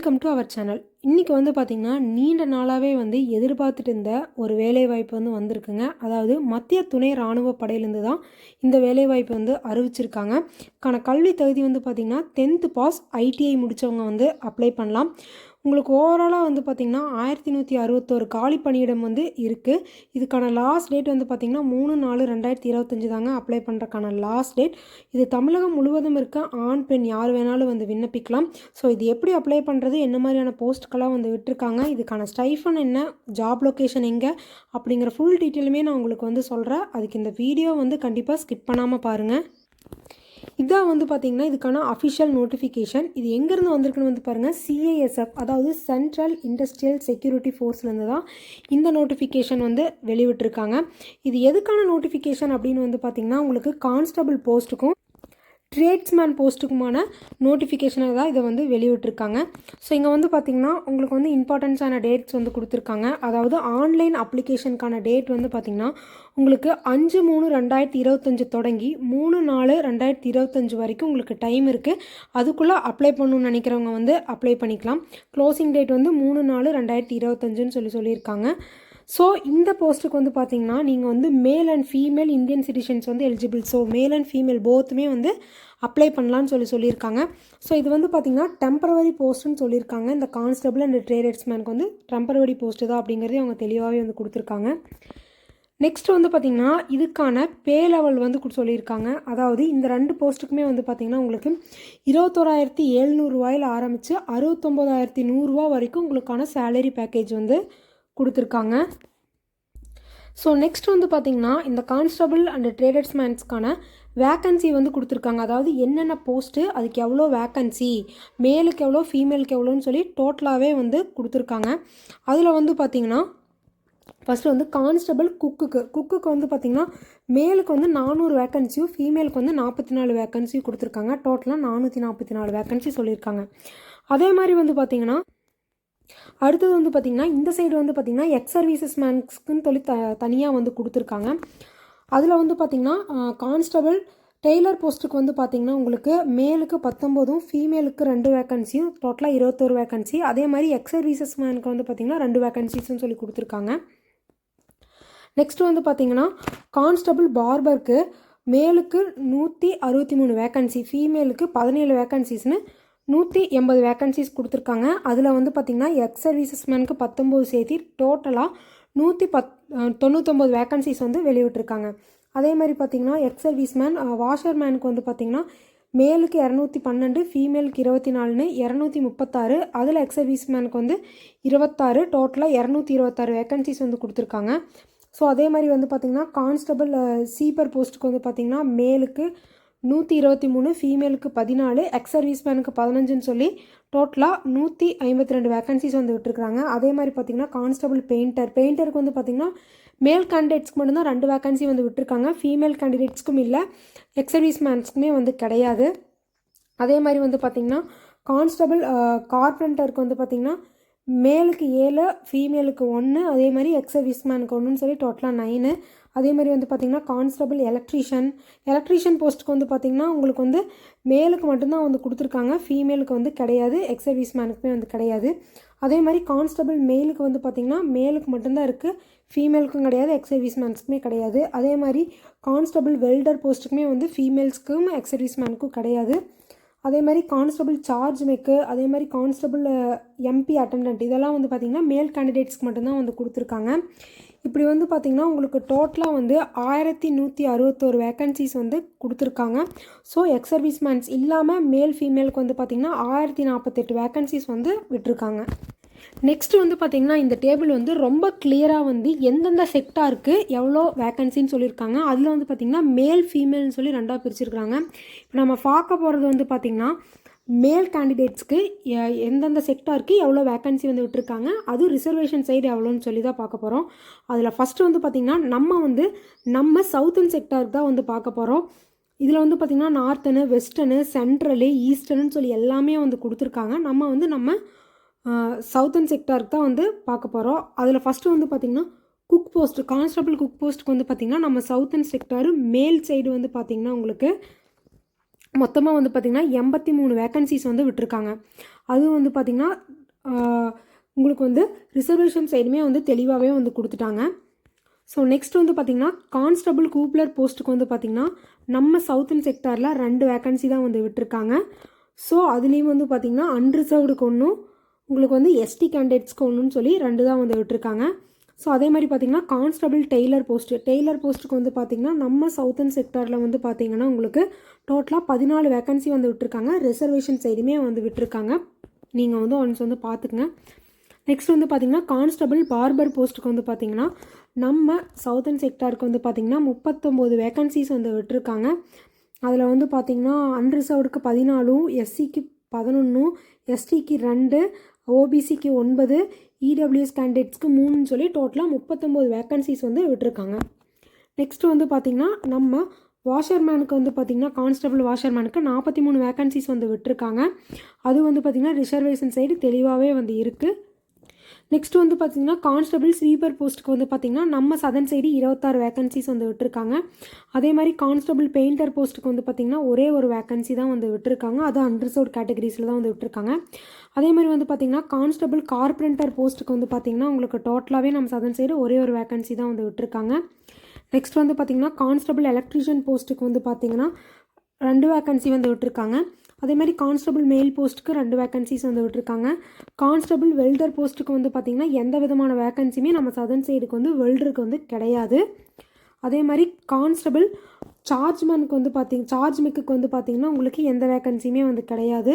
Welcome to our channel. இன்றைக்கி வந்து பார்த்திங்கன்னா நீண்ட நாளாகவே வந்து எதிர்பார்த்துட்டு இருந்த ஒரு வேலைவாய்ப்பு வந்து வந்திருக்குங்க. அதாவது மத்திய துணை இராணுவ படையிலேருந்து தான் இந்த வேலைவாய்ப்பு வந்து அறிவிச்சிருக்காங்க. கல்வி தகுதி வந்து பார்த்திங்கன்னா 10th பாஸ் ஐடிஐ முடித்தவங்க வந்து அப்ளை பண்ணலாம். உங்களுக்கு ஓவராலாக வந்து பார்த்திங்கன்னா 1161 காலி பணியிடம் வந்து இருக்குது. இதுக்கான லாஸ்ட் டேட் வந்து பார்த்திங்கன்னா 3/4/2025 தாங்க அப்ளை பண்ணுறக்கான லாஸ்ட் டேட். இது தமிழகம் முழுவதும் இருக்க ஆண் பெண் யார் வேணாலும் வந்து விண்ணப்பிக்கலாம். ஸோ இது எப்படி அப்ளை பண்ணுறது, என்ன மாதிரியான போஸ்ட்டுக்கெல்லாம் வந்து விட்டுருக்காங்க, இதுக்கான ஸ்டைஃபன் என்ன, ஜாப் லொக்கேஷன் எங்கே அப்படிங்கிற ஃபுல் டீட்டெயிலுமே நான் உங்களுக்கு வந்து சொல்கிறேன். அதுக்கு இந்த வீடியோ வந்து கண்டிப்பாக ஸ்கிப் பண்ணாமல் பாருங்கள். இதான் வந்து பார்த்திங்கன்னா இதுக்கான அஃபிஷியல் நோட்டிஃபிகேஷன். இது எங்கேருந்து வந்திருக்குன்னு வந்து பாருங்கள். சிஐஎஸ்எஃப், அதாவது சென்ட்ரல் இண்டஸ்ட்ரியல் செக்யூரிட்டி ஃபோர்ஸ்லேருந்து தான் இந்த நோட்டிஃபிகேஷன் வந்து வெளிவிட்டிருக்காங்க. இது எதுக்கான நோட்டிஃபிகேஷன் அப்படின்னு வந்து பார்த்திங்கன்னா உங்களுக்கு கான்ஸ்டபிள் போஸ்ட்டுக்கும் ட்ரேட்ஸ்மேன் போஸ்ட்டுக்குமான நோட்டிஃபிகேஷனாக தான் இதை வந்து வெளியிட்டிருக்காங்க. ஸோ இங்கே வந்து பார்த்திங்கன்னா உங்களுக்கு வந்து இம்பார்ட்டன்ஸான டேட்ஸ் வந்து கொடுத்துருக்காங்க. அதாவது ஆன்லைன் அப்ளிகேஷனுக்கான டேட் வந்து பார்த்திங்கன்னா உங்களுக்கு 5/3/2025 தொடங்கி 3/4/2025 வரைக்கும் உங்களுக்கு டைம் இருக்குது. அதுக்குள்ளே அப்ளை பண்ணணும்னு நினைக்கிறவங்க வந்து அப்ளை பண்ணிக்கலாம். க்ளோசிங் டேட் வந்து 3/4/2025ன்னு சொல்லியிருக்காங்க. ஸோ இந்த போஸ்ட்டுக்கு வந்து பார்த்திங்கன்னா நீங்கள் வந்து male and female Indian citizens வந்து eligible. So male and female போத்துமே வந்து அப்ளை பண்ணலான்னு சொல்லியிருக்காங்க. ஸோ இது வந்து பார்த்திங்கன்னா டெம்பரவரி போஸ்ட்டுன்னு சொல்லியிருக்காங்க. இந்த கான்ஸ்டபிள் அண்ட் ட்ரேட்ஸ்மேனுக்கு வந்து டெம்பரவரி போஸ்ட்டு தான் அப்படிங்கிறதே அவங்க தெளிவாகவே வந்து கொடுத்துருக்காங்க. நெக்ஸ்ட் வந்து பார்த்திங்கன்னா இதுக்கான பே லெவல் வந்து சொல்லியிருக்காங்க. அதாவது இந்த 2 போஸ்ட்டுக்குமே வந்து பார்த்திங்கன்னா உங்களுக்கு 21,700 ஆரம்பித்து 69,100 வரைக்கும் உங்களுக்கான சேலரி பேக்கேஜ் வந்து கொடுத்துருக்காங்க. ஸோ நெக்ஸ்ட் வந்து பார்த்திங்கன்னா இந்த கான்ஸ்டபிள் அண்ட் ட்ரேடர்ஸ்மேன்ஸ்க்கான வேக்கன்சி வந்து கொடுத்துருக்காங்க. அதாவது என்னென்ன போஸ்ட்டு, அதுக்கு எவ்வளோ வேக்கன்சி, மேலுக்கு எவ்வளோ ஃபீமேலுக்கு எவ்வளோன்னு சொல்லி டோட்டலாகவே வந்து கொடுத்துருக்காங்க. அதில் வந்து பார்த்திங்கன்னா ஃபஸ்ட்டு வந்து கான்ஸ்டபிள் குக்குக்கு வந்து பார்த்திங்கன்னா மேலுக்கு வந்து 400 வேக்கன்சியும் ஃபீமேலுக்கு வந்து 44 வேக்கன்சியும் கொடுத்துருக்காங்க. டோட்டலாக 444 வேக்கன்சி சொல்லியிருக்காங்க. அதே மாதிரி வந்து பார்த்திங்கன்னா அடுத்தது வந்து பார்த்திங்கன்னா இந்த சைடு வந்து பார்த்திங்கன்னா எக்ஸ் சர்வீசஸ் மேன்ஸ்க்குன்னு சொல்லி தனியாக வந்து கொடுத்துருக்காங்க. அதில் வந்து பார்த்திங்கன்னா கான்ஸ்டபிள் டெய்லர் போஸ்ட்டுக்கு வந்து பார்த்திங்கன்னா உங்களுக்கு மேலுக்கு 19 ஃபீமேலுக்கு 2 வேக்கன்சியும் டோட்டலாக 21 வேக்கன்சி. அதே மாதிரி எக்ஸ் சர்வீசஸ் மேனுக்கு வந்து பார்த்திங்கன்னா 2 வேக்கன்சிஸ்ன்னு சொல்லி கொடுத்துருக்காங்க. நெக்ஸ்ட் வந்து பார்த்திங்கன்னா கான்ஸ்டபிள் பார்பருக்கு மேலுக்கு 163 வேக்கன்சி, ஃபீமேலுக்கு 17 வேக்கன்சிஸ்னு 180 வேக்கன்சிஸ் கொடுத்துருக்காங்க. அதில் வந்து பார்த்திங்கன்னா எக்ஸ் சர்வீசஸ் மேனுக்கு 19 சேர்த்து டோட்டலாக 199 வேக்கன்சிஸ் வந்து வெளியிட்டிருக்காங்க. அதே மாதிரி பார்த்திங்கன்னா எக்ஸ் சர்வீஸ் மேன் வாஷர் மேனுக்கு வந்து பார்த்திங்கன்னா மேலுக்கு 212 ஃபீமேலுக்கு 24ன்னு 236. அதில் எக்ஸ் சர்வீஸ் மேனுக்கு வந்து 26, டோட்டலாக 226 வேக்கன்சிஸ் வந்து கொடுத்துருக்காங்க. ஸோ அதே மாதிரி வந்து பார்த்திங்கன்னா கான்ஸ்டபிள் சீப்பர் போஸ்ட்டுக்கு வந்து பார்த்திங்கன்னா மேலுக்கு 123 ஃபீமேலுக்கு 14, எக்ஸ் சர்வீஸ் மேனுக்கு 15ன்னு சொல்லி டோட்டலாக 152 வேக்கன்சிஸ் வந்து விட்டுருக்காங்க. அதே மாதிரி பார்த்திங்கன்னா கான்ஸ்டபிள் பெயிண்டருக்கு வந்து பார்த்திங்கன்னா மேல் கேண்டிடேட்ஸ்க்கு மட்டும்தான் 2 வேக்கன்சி வந்து விட்டுருக்காங்க. ஃபீமேல் கேண்டிடேட்ஸ்க்கும் இல்லை, எக்ஸ் சர்வீஸ் மேன்ஸ்க்குமே வந்து கிடையாது. அதே மாதிரி வந்து பார்த்திங்கன்னா கான்ஸ்டபிள் கார்பெண்டருக்கு வந்து பார்த்திங்கன்னா மேலுக்கு 7, ஃபீமேலுக்கு 1, அதே மாதிரி எக்ஸ் சர்வீஸ் மேனுக்கு 1ன்னு சொல்லி டோட்டலாக 9. அதே மாதிரி வந்து பார்த்திங்கன்னா கான்ஸ்டபிள் எலக்ட்ரீஷியன் போஸ்ட்டுக்கு வந்து பார்த்திங்கன்னா உங்களுக்கு வந்து மேலுக்கு மட்டும்தான் வந்து கொடுத்துருக்காங்க, ஃபீமேலுக்கு வந்து கிடையாது, எக்ஸ் சர்வீஸ் மேனுக்குமே வந்து கிடையாது. அதே மாதிரி கான்ஸ்டபிள் மேலுக்கு வந்து பார்த்திங்கன்னா மேலுக்கு மட்டும்தான் இருக்குது, ஃபீமேலுக்கும் கிடையாது, எக்ஸ் சர்வீஸ் மேன்ஸ்க்குமே கிடையாது. அதே மாதிரி கான்ஸ்டபிள் வெல்டர் போஸ்ட்டுக்குமே வந்து ஃபீமேல்ஸ்க்கும் எக்ஸ் சர்வீஸ் மேனுக்கும் கிடையாது. அதே மாதிரி கான்ஸ்டபிள் சார்ஜ் மேக்கு, அதே மாதிரி கான்ஸ்டபிள் எம்பி அட்டெண்டன்ட், இதெல்லாம் வந்து பார்த்திங்கன்னா மேல் கேண்டிடேட்ஸ்க்கு மட்டும்தான் வந்து கொடுத்துருக்காங்க. இப்படி வந்து பார்த்திங்கன்னா உங்களுக்கு டோட்டலாக வந்து 1161 வேக்கன்சிஸ் வந்து கொடுத்துருக்காங்க. ஸோ எக்ஸ் சர்வீஸ் மேன்ஸ் இல்லாமல் மேல் ஃபீமேலுக்கு வந்து பார்த்திங்கன்னா 1048 வேக்கன்சிஸ் வந்து விட்டுருக்காங்க. நெக்ஸ்ட் வந்து பார்த்திங்கன்னா இந்த டேபிள் வந்து ரொம்ப கிளியராக வந்து எந்தெந்த செக்டாருக்கு எவ்வளோ வேக்கன்சின்னு சொல்லியிருக்காங்க. அதில் வந்து பார்த்திங்கன்னா மேல் ஃபீமேல்னு சொல்லி 2ஆக பிரிச்சிருக்காங்க. இப்போ நம்ம பார்க்க போகிறது வந்து பார்த்திங்கன்னா மேல் கேண்டிடேட்ஸ்க்கு எந்தெந்த செக்டாருக்கு எவ்வளோ வேக்கன்சி வந்து விட்டுருக்காங்க, அதுவும் ரிசர்வேஷன் சைடு எவ்வளோன்னு சொல்லி தான் பார்க்க போகிறோம். அதில் ஃபஸ்ட்டு வந்து பார்த்திங்கன்னா நம்ம சவுத்தன் செக்டாருக்கு தான் வந்து பார்க்க போகிறோம். இதில் வந்து பார்த்திங்கன்னா நார்த்தனு, வெஸ்டர்னு, சென்ட்ரலு, ஈஸ்டர்னு சொல்லி எல்லாமே வந்து கொடுத்துருக்காங்க. நம்ம சவுத்தன் செக்டாருக்கு தான் வந்து பார்க்க போகிறோம். அதில் ஃபஸ்ட்டு வந்து பார்த்திங்கன்னா குக் போஸ்ட்டு, கான்ஸ்டபிள் குக் போஸ்ட்டுக்கு வந்து பார்த்திங்கன்னா நம்ம சவுத்தன் செக்டாரு மேல் சைடு வந்து பார்த்திங்கன்னா உங்களுக்கு மொத்தமாக வந்து பார்த்திங்கன்னா 83 வேக்கன்சிஸ் வந்து விட்டுருக்காங்க. அது வந்து பார்த்திங்கன்னா உங்களுக்கு வந்து ரிசர்வேஷன் சைடுமே வந்து தெளிவாகவே வந்து கொடுத்துட்டாங்க. ஸோ நெக்ஸ்ட் வந்து பார்த்திங்கன்னா கான்ஸ்டபிள் கூப்லர் போஸ்ட்டுக்கு வந்து பார்த்திங்கன்னா நம்ம சவுத்தன் செக்டாரில் 2 வேக்கன்சி தான் வந்து விட்டுருக்காங்க. ஸோ அதுலேயும் வந்து பார்த்திங்கன்னா அன்ரிசர்வ்டுக்கு ஒன்றும் உங்களுக்கு வந்து எஸ்டி கேண்டிடேட்ஸ்க்கு ஒன்றுன்னு சொல்லி 2 தான் வந்து விட்டுருக்காங்க. ஸோ அதே மாதிரி பார்த்திங்கன்னா கான்ஸ்டபிள் டெய்லர் போஸ்ட்டுக்கு வந்து பார்த்திங்கன்னா நம்ம சவுத்தன் செக்டாரில் வந்து பார்த்திங்கன்னா உங்களுக்கு டோட்டலாக 14 வேக்கன்சி வந்து விட்டுருக்காங்க. ரிசர்வேஷன் சைடுமே வந்து விட்டுருக்காங்க. நீங்கள் வந்து ஒன்ஸ் வந்து பார்த்துக்குங்க. நெக்ஸ்ட் வந்து பார்த்திங்கன்னா கான்ஸ்டபிள் பார்பர் போஸ்ட்டுக்கு வந்து பார்த்திங்கன்னா நம்ம சவுத்தன் செக்டாருக்கு வந்து பார்த்திங்கன்னா 39 வேக்கன்சிஸ் வந்து விட்டுருக்காங்க. அதில் வந்து பார்த்திங்கன்னா அன்ரிசர்வ்டுக்கு 14, எஸ்சிக்கு 11, எஸ்டிக்கு 2, ஓபிசிக்கு 9, இடபிள்யூஎஸ் கேண்டிடேட்ஸ்க்கு 3ன்னு சொல்லி டோட்டலாக 39 வேக்கன்சிஸ் வந்து விட்டுருக்காங்க. நெக்ஸ்ட் வந்து பார்த்திங்கன்னா நம்ம வாஷர்மேனுக்கு வந்து பார்த்திங்கன்னா கான்ஸ்டபிள் வாஷர்மேனுக்கு 43 வேக்கன்சிஸ் வந்து விட்டுருக்காங்க. அது வந்து பார்த்திங்கன்னா ரிசர்வேஷன் சைடு தெளிவாகவே வந்து இருக்குது. நெக்ஸ்ட் வந்து பார்த்திங்கன்னா கான்ஸ்டபிள் ஸ்வீப்பர் போஸ்ட்டுக்கு வந்து பார்த்திங்கன்னா நம்ம சதன் சைடு 26 வேக்கன்சிஸ் வந்து விட்டுருக்காங்க. அதே மாதிரி கான்ஸ்டபிள் பெயிண்டர் போஸ்ட்டுக்கு வந்து பார்த்திங்கன்னா ஒரே ஒரு வேக்கன்சி தான் வந்து விட்டுருக்காங்க. அது அன்ரிசர்வ்ட் கேட்டகரிஸில் தான் வந்து விட்டுருக்காங்க. அதே மாதிரி வந்து பார்த்திங்கன்னா கான்ஸ்டபிள் கார்பெண்டர் போஸ்ட்டுக்கு வந்து பார்த்திங்கன்னா உங்களுக்கு டோட்டலாகவே நம்ம சதன் சைடு ஒரே ஒரு வேக்கன்சி தான் வந்து விட்டுருக்காங்க. நெக்ஸ்ட் வந்து பார்த்திங்கன்னா கான்ஸ்டபிள் எலக்ட்ரிஷியன் போஸ்ட்டுக்கு வந்து பார்த்திங்கன்னா 2 வேக்கன்சி வந்து விட்டுருக்காங்க. அதே மாதிரி கான்ஸ்டபிள் மெயில் போஸ்ட்டுக்கு 2 வேக்கன்சிஸ் வந்து விட்டுருக்காங்க. கான்ஸ்டபிள் வெல்டர் போஸ்ட்டுக்கு வந்து பார்த்திங்கன்னா எந்த விதமான வேக்கன்சியுமே நம்ம சதன் சைடுக்கு வந்து வெல்டருக்கு வந்து கிடையாது. அதே மாதிரி கான்ஸ்டபிள் சார்ஜ்மேனுக்கு வந்து சார்ஜ்மெக்கு வந்து பார்த்திங்கன்னா உங்களுக்கு எந்த வேக்கன்சியுமே வந்து கிடையாது.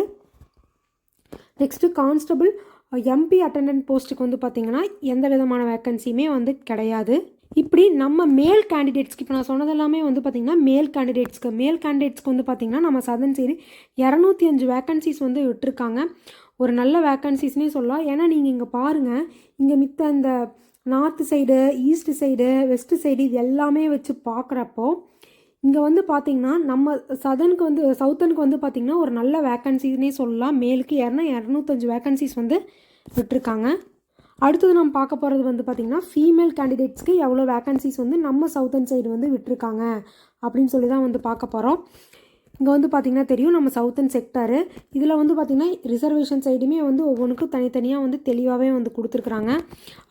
நெக்ஸ்ட்டு கான்ஸ்டபிள் எம்பி அட்டெண்டன்ட் போஸ்ட்டுக்கு வந்து பார்த்திங்கன்னா எந்த விதமான வேக்கன்சியுமே வந்து கிடையாது. இப்படி நம்ம மேல் கேண்டிடேட்ஸ்க்கு இப்போ நான் சொன்னதெல்லாமே வந்து பார்த்திங்கன்னா மேல் கேண்டிடேட்ஸ்க்கு வந்து பார்த்திங்கன்னா நம்ம சதன் சைடு 205 வேக்கன்சிஸ் வந்து விட்டுருக்காங்க. ஒரு நல்ல வேக்கன்சிஸ்னே சொல்லலாம். ஏன்னா நீங்கள் இங்கே பாருங்கள், இங்கே மித்த இந்த north side, east side, west side இது எல்லாமே வச்சு பார்க்குறப்போ இங்கே வந்து பார்த்திங்கன்னா நம்ம சவுத்தனுக்கு வந்து பார்த்திங்கன்னா ஒரு நல்ல வேக்கன்சிஸ்னே சொல்லலாம். மேலுக்கு 205 வேக்கன்சிஸ் வந்து விட்டுருக்காங்க. அடுத்தது நம்ம பார்க்க போகிறது வந்து பார்த்திங்கன்னா ஃபீமேல் கேண்டிடேட்ஸ்க்கு எவ்வளோ வேக்கன்சிஸ் வந்து நம்ம சவுத்தன் சைடு வந்து விட்டுருக்காங்க அப்படின்னு சொல்லி தான் வந்து பார்க்க போகிறோம். இங்கே வந்து பார்த்திங்கன்னா தெரியும் நம்ம சவுத்தன் செக்டாரு. இதில் வந்து பார்த்திங்கன்னா ரிசர்வேஷன் சைடுமே வந்து ஒவ்வொன்றுக்கும் தனித்தனியாக வந்து தெளிவாகவே வந்து கொடுத்துருக்குறாங்க.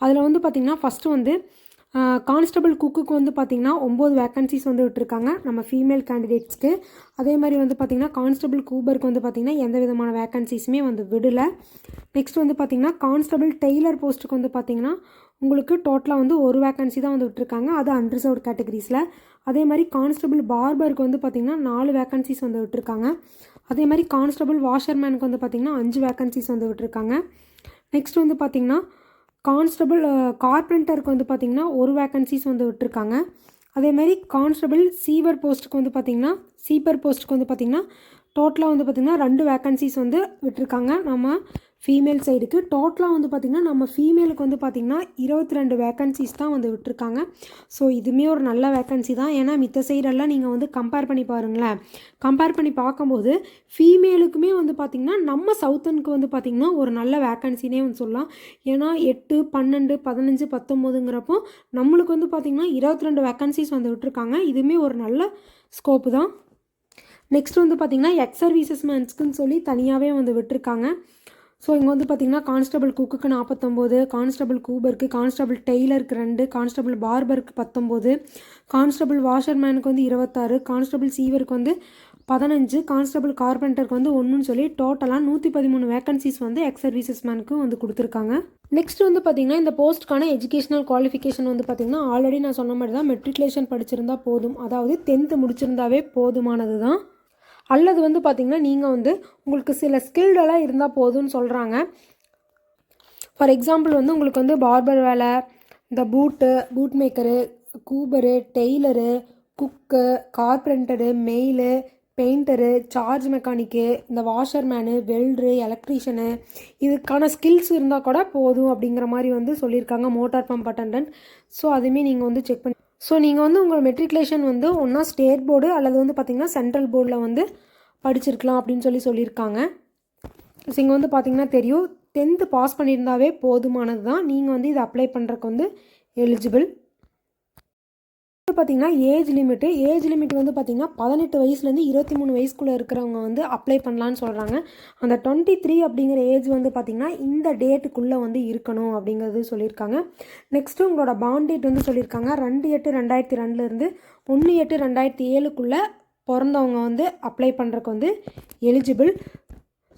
அதில் வந்து பார்த்திங்கன்னா ஃபஸ்ட்டு வந்து கான்ஸ்டபிள் குக்குக்கு வந்து பார்த்திங்கன்னா 9 வேக்கன்சிஸ் வந்து விட்டுருக்காங்க நம்ம ஃபீமேல் கேண்டிடேட்ஸ்க்கு. அதே மாதிரி வந்து பார்த்திங்கன்னா கான்ஸ்டபிள் கூபருக்கு வந்து பார்த்திங்கன்னா எந்த விதமான வேக்கன்சிஸுமே வந்து விடலை. நெக்ஸ்ட் வந்து பார்த்திங்கன்னா கான்ஸ்டபிள் டெய்லர் போஸ்ட்டுக்கு வந்து பார்த்திங்கன்னா உங்களுக்கு டோட்டலாக வந்து ஒரு வேக்கன்சி தான் வந்து விட்டுருக்காங்க. அது அன்ரிசர்வ்ட் கேட்டகரிஸில். அதே மாதிரி கான்ஸ்டபிள் பார்பருக்கு வந்து பார்த்திங்கன்னா 4 வேக்கன்சிஸ் வந்து விட்டுருக்காங்க. அதே மாதிரி கான்ஸ்டபிள் வாஷர்மேனுக்கு வந்து பார்த்திங்கன்னா 5 வேக்கன்சிஸ் வந்து விட்டுருக்காங்க. நெக்ஸ்ட் வந்து பார்த்திங்கன்னா கான்ஸ்டபிள் கார்பெண்டருக்கு வந்து பார்த்திங்கன்னா ஒரு வேக்கன்சிஸ் வந்து விட்டுருக்காங்க. அதேமாதிரி கான்ஸ்டபிள் சீப்பர் போஸ்ட்டுக்கு வந்து பார்த்திங்கன்னா டோட்டலாக வந்து பார்த்திங்கன்னா 2 வேக்கன்சிஸ் வந்து விட்டுருக்காங்க நம்ம ஃபீமேல் சைடுக்கு. டோட்டலாக வந்து பார்த்திங்கன்னா நம்ம ஃபீமேலுக்கு வந்து பார்த்திங்கன்னா 22 வேக்கன்சிஸ் தான் வந்து விட்டுருக்காங்க. ஸோ இதுவுமே ஒரு நல்ல வேக்கன்சி தான். ஏன்னா மித்த சைடெல்லாம் நீங்கள் வந்து கம்பேர் பண்ணி பாருங்களேன். கம்பேர் பண்ணி பார்க்கும்போது ஃபீமேலுக்குமே வந்து பார்த்திங்கன்னா நம்ம சவுத்தனுக்கு வந்து பார்த்திங்கன்னா ஒரு நல்ல வேக்கன்சினே வந்து சொல்லலாம். ஏன்னா 8, 12, 15, 19ங்கிறப்போ நம்மளுக்கு வந்து பார்த்திங்கன்னா 22 வேக்கன்சிஸ் வந்து விட்டுருக்காங்க. இதுவுமே ஒரு நல்ல ஸ்கோப்பு தான். நெக்ஸ்ட் வந்து பார்த்திங்கன்னா எக்ஸ் சர்வீசஸ் மேன்ஸ்க்குன்னு சொல்லி தனியாகவே வந்து விட்டுருக்காங்க. ஸோ இங்கே வந்து பார்த்திங்கன்னா கான்ஸ்டபிள் குக்குக்கு 49, கான்ஸ்டபிள் கூபருக்கு, கான்ஸ்டபிள் டெய்லருக்கு 2, கான்ஸ்டபிள் பார்பருக்கு 19, கான்ஸ்டபிள் வாஷர்மேனுக்கு வந்து 26, கான்ஸ்டபிள் சீவருக்கு வந்து 15, கான்ஸ்டபிள் கார்பெண்டருக்கு வந்து 1ன்னு சொல்லி டோட்டலாக 113 வேக்கன்சிஸ் வந்து எக்ஸ் சர்வீசஸ் மேனுக்கு வந்து கொடுத்துருக்காங்க. நெக்ஸ்ட் வந்து பார்த்திங்கன்னா இந்த போஸ்ட்டுக்கான எஜுகேஷனல் குவாலிஃபிகேஷன் வந்து பார்த்திங்கன்னா ஆல்ரெடி நான் சொன்ன மாதிரி தான் மெட்ரிகுலேஷன் படிச்சிருந்தா போதும். அதாவது 10th முடிச்சிருந்தாவே போதுமானது தான். அல்லது வந்து பார்த்திங்கன்னா நீங்கள் வந்து உங்களுக்கு சில ஸ்கில்டெல்லாம் இருந்தால் போதும்னு சொல்கிறாங்க. ஃபார் எக்ஸாம்பிள் வந்து உங்களுக்கு வந்து பார்பர் வேலை, இந்த boot maker, cooper, tailor, cook, carpenter, mail, painter, charge mechanic, இந்த வாஷர்மேனு, வெல்டரு, எலக்ட்ரீஷியனு இதுக்கான ஸ்கில்ஸ் இருந்தால் கூட போதும் அப்படிங்கிற மாதிரி வந்து சொல்லியிருக்காங்க. Motor pump attendant. ஸோ அதுவுமே நீங்கள் வந்து செக் பண்ணி நீங்கள் வந்து உங்கள் மெட்ரிகுலேஷன் வந்து ஒன்றா ஸ்டேட் போர்டு அல்லது வந்து பார்த்திங்கன்னா சென்ட்ரல் போர்டில் வந்து படிச்சிருக்கலாம் அப்படின்னு சொல்லியிருக்காங்க. ஸோ இங்கே வந்து பார்த்திங்கன்னா தெரியும் 10th பாஸ் பண்ணியிருந்தாவே போதுமானது தான். நீங்கள் வந்து இதை அப்ளை பண்ணுறதுக்கு வந்து எலிஜிபிள். பார்த்திங்கன்னா ஏஜ் லிமிட் வந்து பார்த்திங்கன்னா 18 வயசுலேருந்து 23 வயசுக்குள்ளே இருக்கிறவங்க வந்து அப்ளை பண்ணலான்னு சொல்கிறாங்க. அந்த 23 அப்படிங்கிற ஏஜ் வந்து பார்த்திங்கன்னா இந்த டேட்டுக்குள்ளே வந்து இருக்கணும் அப்படிங்கிறது சொல்லியிருக்காங்க. நெக்ஸ்ட்டு உங்களோட பாண்ட் டேட் வந்து சொல்லியிருக்காங்க 2/8/2002லேருந்து 1/8/2007க்குள்ளே பிறந்தவங்க வந்து அப்ளை பண்ணுறக்கு வந்து எலிஜிபிள்.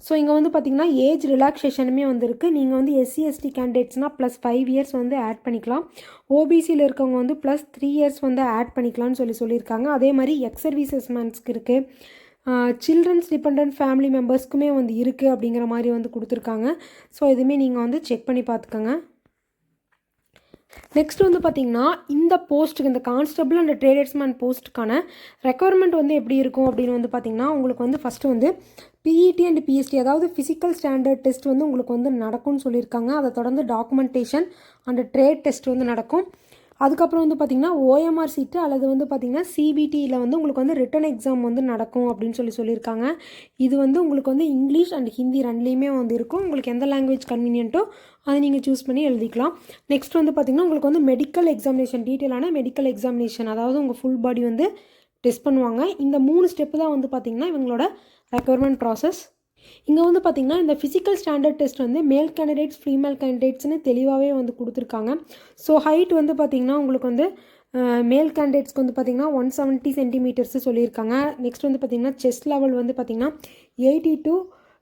ஸோ இங்கே வந்து பார்த்திங்கன்னா ஏஜ் ரிலாக்ஸேஷனுமே வந்து இருக்குது. நீங்கள் வந்து SC ST கேண்டிடேட்ஸ்னால் +5 இயர்ஸ் வந்து ஆட் பண்ணிக்கலாம். ஓபிசியில் இருக்கவங்க வந்து +3 இயர்ஸ் வந்து ஆட் பண்ணிக்கலாம்னு சொல்லியிருக்காங்க. அதே மாதிரி எக்ஸ் சர்வீசஸ் மேன்ஸ்க்கு இருக்குது, சில்ட்ரன்ஸ் டிபெண்ட் ஃபேமிலி மெம்பர்ஸ்க்குமே வந்து இருக்குது அப்படிங்கிற மாதிரி வந்து கொடுத்துருக்காங்க. ஸோ இதுவுமே நீங்கள் வந்து செக் பண்ணி பார்த்துக்கோங்க. நெக்ஸ்ட் வந்து பார்த்திங்கன்னா இந்த போஸ்ட்டுக்கு, இந்த கான்ஸ்டபிள் அண்ட் ட்ரேடர்ஸ்மேன் போஸ்ட்டுக்கான ரெக்குவயர்மெண்ட் வந்து எப்படி இருக்கும் அப்படின்னு வந்து பார்த்திங்கன்னா உங்களுக்கு வந்து ஃபஸ்ட்டு வந்து PET அண்ட் PST அதாவது ஃபிசிக்கல் ஸ்டாண்டர்ட் டெஸ்ட் வந்து உங்களுக்கு வந்து நடக்கும்னு சொல்லியிருக்காங்க. அதை தொடர்ந்து டாக்குமெண்டேஷன் அண்ட் ட்ரேட் டெஸ்ட் வந்து நடக்கும். அதுக்கப்புறம் வந்து பார்த்திங்கன்னா OMR சீட்டு அல்லது வந்து பார்த்திங்கன்னா CBTயில் வந்து உங்களுக்கு வந்து ரிட்டன் எக்ஸாம் வந்து நடக்கும் அப்படின்னு சொல்லியிருக்காங்க. இது வந்து உங்களுக்கு வந்து இங்கிலீஷ் அண்ட் ஹிந்தி ரெண்டுலேயுமே வந்து இருக்கும். உங்களுக்கு எந்த லாங்குவேஜ் கன்வீனியன்ட்டோ அதை நீங்கள் சூஸ் பண்ணி எழுதிக்கலாம். நெக்ஸ்ட் வந்து பார்த்திங்கன்னா உங்களுக்கு வந்து மெடிக்கல் எக்ஸாமினேஷன், டீட்டெயிலான மெடிக்கல் எக்ஸாமினேஷன், அதாவது உங்கள் ஃபுல் பாடி வந்து டெஸ்ட் பண்ணுவாங்க. இந்த 3 ஸ்டெப்பு தான் வந்து பார்த்திங்கன்னா இவங்களோட ரெக்குவயர்மெண்ட் ப்ராசஸ். இங்கே வந்து பார்த்திங்கன்னா இந்த ஃபிசிக்கல் ஸ்டாண்டர்ட் டெஸ்ட் வந்து மேல் கேண்டிடேட்ஸ் ஃபீமேல் கேண்டிடேட்ஸ்னு தெளிவாகவே வந்து கொடுத்துருக்காங்க. ஸோ ஹைட் வந்து பார்த்திங்கன்னா உங்களுக்கு வந்து மேல் கேண்டிடேட்ஸ்க்கு வந்து பார்த்திங்கன்னா 170 சென்டிமீட்டர்ஸு சொல்லியிருக்காங்க. நெக்ஸ்ட் வந்து பார்த்திங்கன்னா செஸ்ட் லெவல் வந்து பார்த்திங்கன்னா 80 to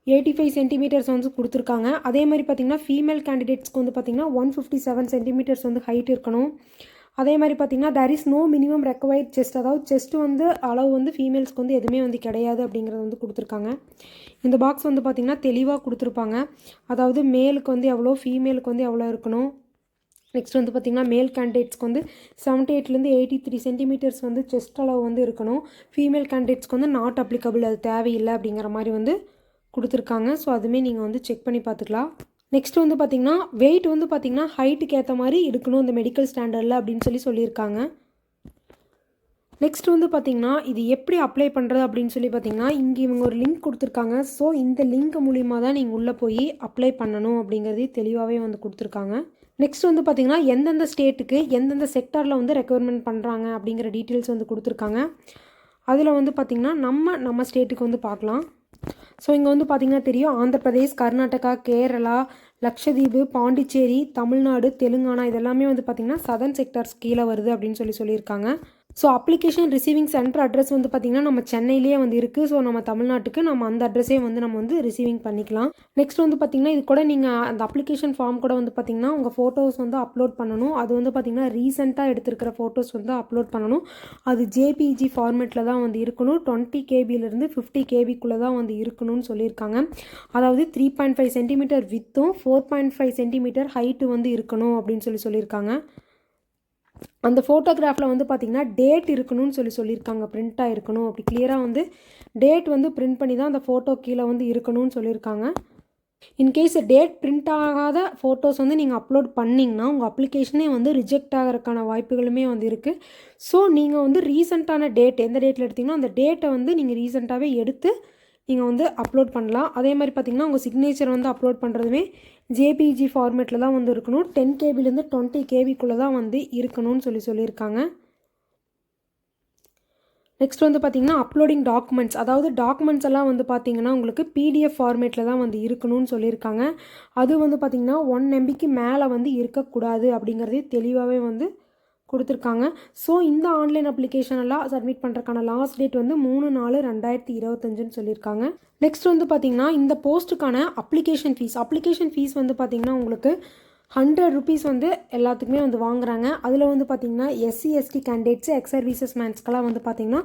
85 சென்டிமீட்டர்ஸ் வந்து கொடுத்துருக்காங்க. அதே மாதிரி பார்த்திங்கன்னா ஃபீமேல் கேண்டிடேட்ஸ்க்கு வந்து பார்த்திங்கன்னா 157 சென்டிமீட்டர்ஸ் வந்து ஹைட் இருக்கணும். அதே மாதிரி பார்த்திங்கன்னா there is no minimum required chest, அதாவது செஸ்ட் வந்து அளவு வந்து ஃபீமேல்ஸ்க்கு வந்து எதுவுமே வந்து கிடையாது அப்படிங்கிறது வந்து கொடுத்துருக்காங்க. இந்த பாக்ஸ் வந்து பார்த்திங்கன்னா தெளிவாக கொடுத்துருப்பாங்க. அதாவது மேலுக்கு வந்து எவ்வளோ, ஃபீமேலுக்கு வந்து எவ்வளோ இருக்கணும். நெக்ஸ்ட் வந்து பார்த்திங்கன்னா மேல் கேண்டிடேட்ஸ்க்கு வந்து 78லேருந்து 83 சென்டிமீட்டர்ஸ் வந்து செஸ்ட் அளவு வந்து இருக்கணும். ஃபீமேல் கேண்டிடேட்ஸ்க்கு வந்து நாட் அப்ளிகபிள், அது தேவையில்லை அப்படிங்கிற மாதிரி வந்து கொடுத்துருக்காங்க. ஸோ அதுவுமே நீங்கள் வந்து செக் பண்ணி பார்த்துக்கலாம். நெக்ஸ்ட் வந்து பார்த்திங்கன்னா வெயிட் வந்து பார்த்திங்கன்னா ஹைட்டுக்கு ஏற்ற மாதிரி இருக்கணும் இந்த மெடிக்கல் ஸ்டாண்டர்டில் அப்படின்னு சொல்லியிருக்காங்க. நெக்ஸ்ட் வந்து பார்த்திங்கன்னா இது எப்படி அப்ளை பண்ணுறது அப்படின்னு பார்த்திங்கன்னா இங்கே இவங்க ஒரு லிங்க் கொடுத்துருக்காங்க. ஸோ இந்த லிங்க் மூலிமா தான் நீங்கள் உள்ளே போய் அப்ளை பண்ணணும் அப்படிங்கிறதே தெளிவாகவே வந்து கொடுத்துருக்காங்க. நெக்ஸ்ட் வந்து பார்த்திங்கன்னா எந்தெந்த ஸ்டேட்டுக்கு எந்தெந்த செக்டாரில் வந்து ரெக்குவயர்மெண்ட் பண்ணுறாங்க அப்படிங்கிற டீட்டெயில்ஸ் வந்து கொடுத்துருக்காங்க. அதில் வந்து பார்த்திங்கன்னா நம்ம ஸ்டேட்டுக்கு வந்து பார்க்கலாம். ஸோ இங்கே வந்து பார்த்திங்கன்னா தெரியும், ஆந்திர பிரதேஷ், கர்நாடகா, கேரளா, லக்ஷதீப், பாண்டிச்சேரி, தமிழ்நாடு, தெலுங்கானா இதெல்லாமே வந்து பார்த்திங்கன்னா சதர்ன் செக்டார்ஸ் கீழே வருது அப்படின்னு சொல்லியிருக்காங்க. So application receiving centre address வந்து பார்த்திங்கன்னா நம்ம சென்னையிலேயே வந்து இருக்குது. ஸோ நம்ம தமிழ்நாட்டுக்கு நம்ம அந்த அட்ரஸே வந்து நம்ம வந்து ரிசீவிங் பண்ணிக்கலாம். நெக்ஸ்ட் வந்து பார்த்திங்கன்னா இது கூட நீங்கள் அந்த அப்ளிகேஷன் ஃபார்ம் கூட வந்து பார்த்திங்கன்னா உங்கள் ஃபோட்டோஸ் வந்து அப்லோட் பண்ணணும். அது வந்து பார்த்திங்கன்னா ரீசெண்டாக எடுத்துருக்கிற ஃபோட்டோஸ் வந்து அப்லோட் பண்ணணும். அது JPG ஃபார்மேட்டில் தான் வந்து இருக்கணும். 20 KB-லேருந்து 50 KB-க்குள்ளே தான் வந்து இருக்கணும்னு சொல்லியிருக்காங்க. அதாவது 3.5 சென்டிமீட்டர் வித்தும் 4.5 சென்டிமீட்டர் ஹைட்டு வந்து இருக்கணும் அப்படின்னு சொல்லியிருக்காங்க. அந்த ஃபோட்டோகிராஃபில் வந்து பார்த்திங்கன்னா டேட் இருக்கணும்னு சொல்லியிருக்காங்க, பிரிண்ட்டாக இருக்கணும். அப்படி கிளியராக வந்து டேட் வந்து பிரிண்ட் பண்ணி தான் அந்த ஃபோட்டோ கீழே வந்து இருக்கணும்னு சொல்லியிருக்காங்க. இன்கேஸ் டேட் பிரிண்ட் ஆகாத ஃபோட்டோஸ் வந்து நீங்கள் அப்லோட் பண்ணிங்கன்னா உங்கள் அப்ளிகேஷனே வந்து ரிஜெக்ட் ஆகிறதுக்கான வாய்ப்புகளுமே வந்து இருக்குது. ஸோ நீங்கள் வந்து ரீசெண்டான டேட் எந்த டேட்டில் எடுத்திங்கன்னா அந்த டேட்டை வந்து நீங்கள் ரீசெண்டாகவே எடுத்து நீங்கள் வந்து அப்லோட் பண்ணலாம். அதே மாதிரி பார்த்திங்கன்னா உங்கள் சிக்னேச்சர் வந்து அப்லோட் பண்ணுறதுமே JPG ஃபார்மேட்டில் தான் வந்து இருக்கணும். 10 KB-லேருந்து 20 KB-க்குள்ளே தான் வந்து இருக்கணும்னு சொல்லியிருக்காங்க. நெக்ஸ்ட் வந்து பார்த்திங்கன்னா அப்லோடிங் டாக்குமெண்ட்ஸ், அதாவது டாக்குமெண்ட்ஸ் எல்லாம் வந்து பார்த்திங்கன்னா உங்களுக்கு PDF ஃபார்மேட்டில் தான் வந்து இருக்கணும்னு சொல்லியிருக்காங்க. அது வந்து பார்த்திங்கன்னா 1 MBக்கு மேலே வந்து இருக்கக்கூடாது அப்படிங்கிறதே தெளிவாகவே வந்து கொடுத்துருக்காங்க. ஸோ இந்த ஆன்லைன் அப்ளிகேஷன் எல்லாம் சப்மிட் பண்ணுறதுக்கான லாஸ்ட் டேட் வந்து 3/4/2025ன்னு சொல்லியிருக்காங்க. நெக்ஸ்ட் வந்து பார்த்திங்கன்னா இந்த போஸ்ட்டுக்கான அப்ளிகேஷன் ஃபீஸ் வந்து பார்த்திங்கன்னா உங்களுக்கு 100 rupees வந்து எல்லாத்துக்குமே வந்து வாங்குறாங்க. அதில் வந்து பார்த்திங்கன்னா SC ST candidates, ex services மேன்ஸ்க்கெல்லாம் வந்து பார்த்திங்கன்னா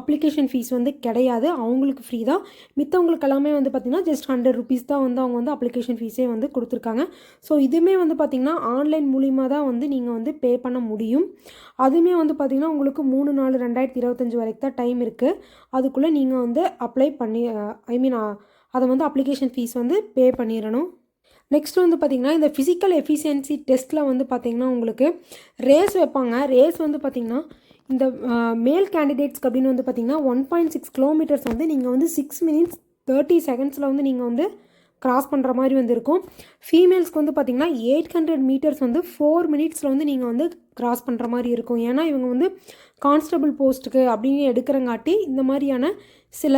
அப்ளிகேஷன் ஃபீஸ் வந்து கிடையாது, அவங்களுக்கு ஃப்ரீ தான். மித்தவங்களுக்கு எல்லாமே வந்து பார்த்திங்கன்னா ஜஸ்ட் 100 rupees தான் வந்து அவங்க வந்து அப்ளிகேஷன் ஃபீஸே வந்து கொடுத்துருக்காங்க. ஸோ இதுவுமே வந்து பார்த்திங்கன்னா ஆன்லைன் மூலிமா தான் வந்து நீங்கள் வந்து பே பண்ண முடியும். அதுவுமே வந்து பார்த்திங்கன்னா உங்களுக்கு 3/4/2025 வரைக்கும் தான் டைம் இருக்குது. அதுக்குள்ளே நீங்கள் வந்து அப்ளை பண்ணி அதை வந்து அப்ளிகேஷன் ஃபீஸ் வந்து பே பண்ணிடணும். நெக்ஸ்ட் வந்து பார்த்திங்கன்னா இந்த ஃபிசிக்கல் எஃபிஷியன்சி டெஸ்ட்டில் வந்து பார்த்திங்கன்னா உங்களுக்கு ரேஸ் வைப்பாங்க. ரேஸ் வந்து பார்த்திங்கன்னா இந்த மேல் கேண்டிடேட்ஸ்க்கு அப்படின்னு வந்து பார்த்திங்கன்னா 1.6 கிலோமீட்டர்ஸ் வந்து நீங்கள் வந்து 6 minutes 30 seconds வந்து நீங்கள் வந்து கிராஸ் பண்ணுற மாதிரி வந்து இருக்கும். ஃபீமேல்ஸ்க்கு வந்து பார்த்திங்கன்னா 800 மீட்டர்ஸ் வந்து 4 மினிட்ஸில் வந்து நீங்கள் வந்து கிராஸ் பண்ணுற மாதிரி இருக்கும். ஏன்னா இவங்க வந்து கான்ஸ்டபிள் போஸ்ட்டுக்கு அப்படின்னு எடுக்கிறங்காட்டி இந்த மாதிரியான சில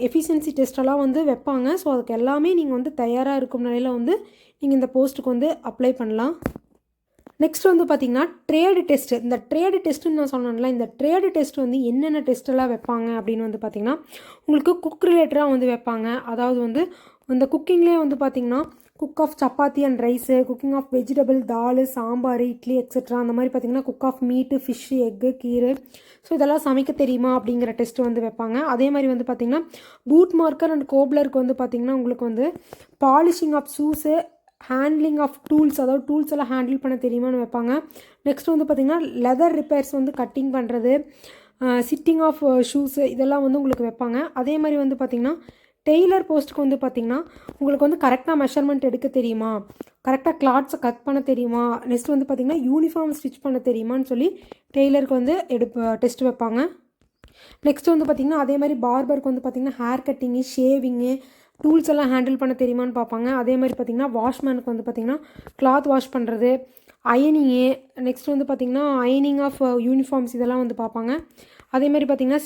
எஃபிஷியன்சி டெஸ்ட்டெல்லாம் வந்து வைப்பாங்க. ஸோ அதுக்கு எல்லாமே நீங்கள் வந்து தயாராக இருக்கும் நிலையில் வந்து நீங்கள் இந்த போஸ்ட்டுக்கு வந்து அப்ளை பண்ணலாம். நெக்ஸ்ட் வந்து பார்த்திங்கன்னா ட்ரேடு டெஸ்ட்டு. இந்த ட்ரேடு டெஸ்ட்டுன்னு நான் சொன்னேன்ல, இந்த ட்ரேடு டெஸ்ட் வந்து என்னென்ன டெஸ்ட்டெல்லாம் வைப்பாங்க அப்படின்னு வந்து பார்த்திங்கன்னா உங்களுக்கு குக் ரிலேட்டடாக வந்து வைப்பாங்க. அதாவது வந்து இந்த குக்கிங்லேயே வந்து பார்த்திங்கன்னா cook of chapati and rice, cooking of vegetable, dal, sambar, idli etcetera. அந்த மாதிரி பார்த்திங்கன்னா cook of meat, fish, egg, கீரை. ஸோ இதெல்லாம் சமைக்க தெரியுமா அப்படிங்கிற டெஸ்ட்டு வந்து வைப்பாங்க. அதே மாதிரி வந்து பார்த்திங்கன்னா பூட் மார்க்கர் அண்ட் கோப்லருக்கு வந்து பார்த்திங்கன்னா உங்களுக்கு வந்து polishing of shoes, handling of tools, அதாவது டூல்ஸ் எல்லாம் ஹேண்டில் பண்ண தெரியுமான்னு வைப்பாங்க. நெக்ஸ்ட் வந்து பார்த்திங்கன்னா லெதர் ரிப்பேர்ஸ் வந்து கட்டிங் பண்ணுறது, சிட்டிங் ஆஃப் ஷூஸு, இதெல்லாம் வந்து உங்களுக்கு வைப்பாங்க. அதே மாதிரி வந்து பார்த்திங்கன்னா டெய்லர் போஸ்ட்டுக்கு வந்து பார்த்திங்கன்னா உங்களுக்கு வந்து கரெக்டாக மெஷர்மெண்ட் எடுக்க தெரியுமா, கரெக்டாக கிளாத்ஸை கட் பண்ண தெரியுமா, நெக்ஸ்ட் வந்து பார்த்திங்கன்னா யூனிஃபார்ம் ஸ்டிச் பண்ண தெரியுமான்னு சொல்லி டெய்லருக்கு வந்து டெஸ்ட் வைப்பாங்க. நெக்ஸ்ட் வந்து பார்த்திங்கன்னா அதே மாதிரி பார்பருக்கு வந்து பார்த்திங்கன்னா ஹேர் கட்டிங்கு, ஷேவிங்கு, டூல்ஸ் எல்லாம் ஹேண்டில் பண்ண தெரியுமான்னு பார்ப்பாங்க. அதே மாதிரி பார்த்திங்கன்னா வாஷ்மேனுக்கு வந்து பார்த்திங்கன்னா கிளாத் வாஷ் பண்ணுறது, அயனிங்கு, நெக்ஸ்ட் வந்து பார்த்திங்கன்னா அயனிங் ஆஃப் யூனிஃபார்ம்ஸ், இதெல்லாம் வந்து பார்ப்பாங்க. அதே மாதிரி பார்த்திங்கன்னா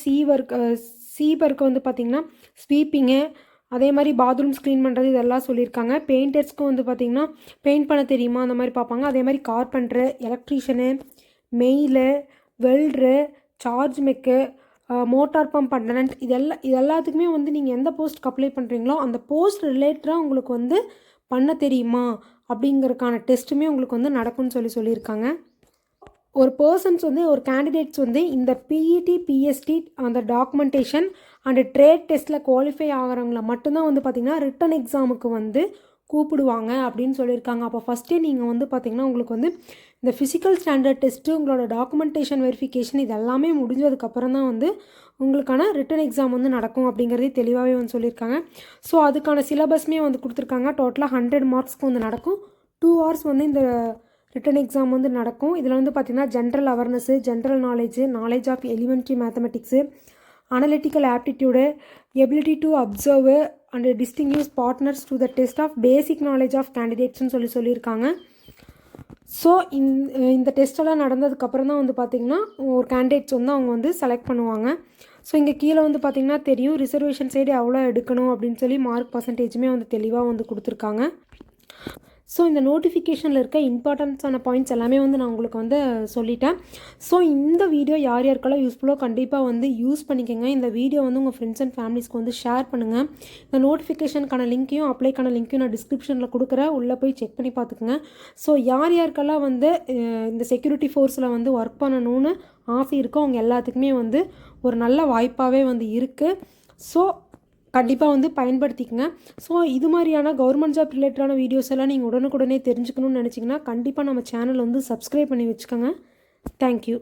சீவருக்கு வந்து பார்த்திங்கன்னா ஸ்வீப்பிங்கு, அதே மாதிரி பாத்ரூம்ஸ் க்ளீன் பண்ணுறது, இதெல்லாம் சொல்லியிருக்காங்க. பெயிண்டர்ஸ்க்கும் வந்து பார்த்திங்கன்னா பெயிண்ட் பண்ண தெரியுமா அந்த மாதிரி பார்ப்பாங்க. அதே மாதிரி carpenter, electrician, mail, welder, charge mech, motor pump attendant, இது எல்லாத்துக்குமே வந்து நீங்கள் எந்த போஸ்ட்டுக்கு அப்ளை பண்ணுறீங்களோ அந்த போஸ்ட் ரிலேட்டடாக உங்களுக்கு வந்து பண்ண தெரியுமா அப்படிங்கிறதுக்கான டெஸ்ட்டுமே உங்களுக்கு வந்து நடக்கும்னு சொல்லியிருக்காங்க. ஒரு பர்சன்ஸ் வந்து ஒரு கேண்டிடேட்ஸ் வந்து இந்த பிஇடி, பிஎஸ்டி அந்த டாக்குமெண்டேஷன் அண்டு ட்ரேட் டெஸ்ட்டில் குவாலிஃபை ஆகிறவங்கள மட்டும்தான் வந்து பார்த்திங்கன்னா ரிட்டன் எக்ஸாமுக்கு வந்து கூப்பிடுவாங்க அப்படின்னு சொல்லியிருக்காங்க. அப்போ ஃபஸ்ட்டே நீங்கள் வந்து பார்த்திங்கன்னா உங்களுக்கு வந்து இந்த ஃபிசிக்கல் ஸ்டாண்டர்ட் டெஸ்ட்டு, உங்களோட டாக்குமெண்டேஷன் வெரிஃபிகேஷன், இது எல்லாமே முடிஞ்சதுக்கப்புறம் தான் வந்து உங்களுக்கான ரிட்டன் எக்ஸாம் வந்து நடக்கும் அப்படிங்கிறதே தெளிவாகவே வந்து சொல்லியிருக்காங்க. ஸோ அதுக்கான சிலபஸ்மே வந்து கொடுத்துருக்காங்க. டோட்டலாக 100 மார்க்ஸ்க்கு வந்து நடக்கும். 2 hours வந்து இந்த ரிட்டன் எக்ஸாம் வந்து நடக்கும். இதில் வந்து பார்த்திங்கன்னா general awareness, general knowledge of elementary mathematics, analytical aptitude, ability to observe and distinguish partners to the test of basic knowledge of கேண்டிடேட்ஸ்னு சொல்லியிருக்காங்க. ஸோ இந்த டெஸ்ட்டெல்லாம் நடந்ததுக்கப்புறம் தான் வந்து பார்த்திங்கன்னா ஒரு கேண்டிடேட்ஸ் வந்து அவங்க வந்து செலக்ட் பண்ணுவாங்க. ஸோ இங்கே கீழே வந்து பார்த்திங்கன்னா தெரியும் ரிசர்வேஷன் சைடு எவ்வளோ எடுக்கணும் அப்படின்னு சொல்லி மார்க் பர்சன்டேஜுமே வந்து தெளிவாக வந்து கொடுத்துருக்காங்க. ஸோ இந்த நோட்டிஃபிகேஷனில் இருக்க இம்பார்ட்டன்ஸான பாயிண்ட்ஸ் எல்லாமே வந்து நான் உங்களுக்கு வந்து சொல்லிட்டேன். ஸோ இந்த வீடியோ யாருக்கெல்லாம் யூஸ்ஃபுல்லோ கண்டிப்பாக வந்து யூஸ் பண்ணிக்கோங்க. இந்த வீடியோ வந்து உங்கள் ஃப்ரெண்ட்ஸ் அண்ட் ஃபேமிலிஸ்க்கு வந்து ஷேர் பண்ணுங்கள். இந்த நோட்டிஃபிகேஷனுக்கான லிங்க்கையும் அப்ளைக்கான லிங்க்கையும் நான் டிஸ்கிரிப்ஷனில் கொடுக்குறேன், உள்ளே போய் செக் பண்ணி பார்த்துக்குங்க. ஸோ யாருக்கெல்லாம் வந்து இந்த செக்யூரிட்டி ஃபோர்ஸில் வந்து ஒர்க் பண்ணணும்னு ஆசை இருக்கோ அவங்க எல்லாத்துக்குமே வந்து ஒரு நல்ல வாய்ப்பாகவே வந்து இருக்குது. ஸோ கண்டிப்பாக வந்து பயன்படுத்திக்கங்க. ஸோ இது மாதிரியான கவர்மெண்ட் ஜாப் ரிலேட்டடான வீடியோஸ் எல்லாம் நீங்கள் உடனுக்குடனே தெரிஞ்சுக்கணும்னு நினச்சிங்கன்னா கண்டிப்பாக நம்ம சேனல் வந்து சப்ஸ்கிரைப் பண்ணி வச்சுக்கோங்க. தேங்க்யூ.